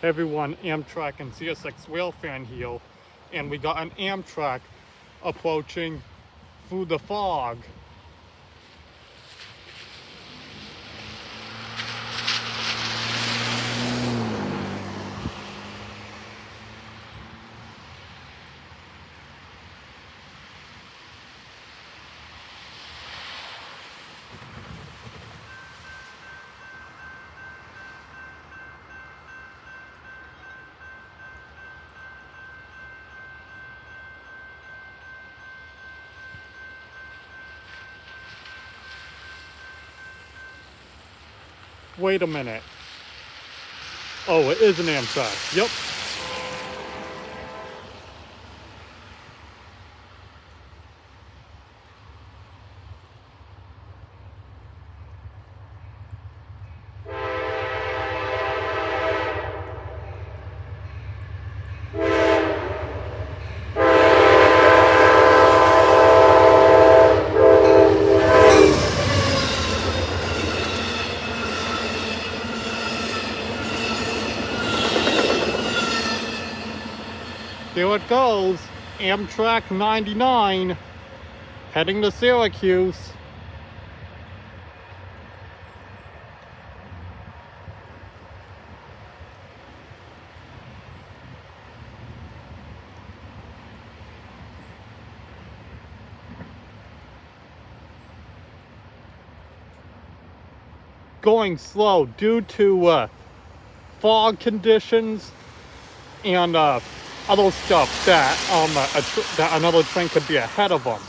Hey everyone, Amtrak and CSX rail fan here, and we got an Amtrak approaching through the fog. Wait a minute. Oh, it is an Amtrak. Yep. There it goes. Amtrak 99 heading to Syracuse. Going slow due to fog conditions and other stuff that that another train could be ahead of them.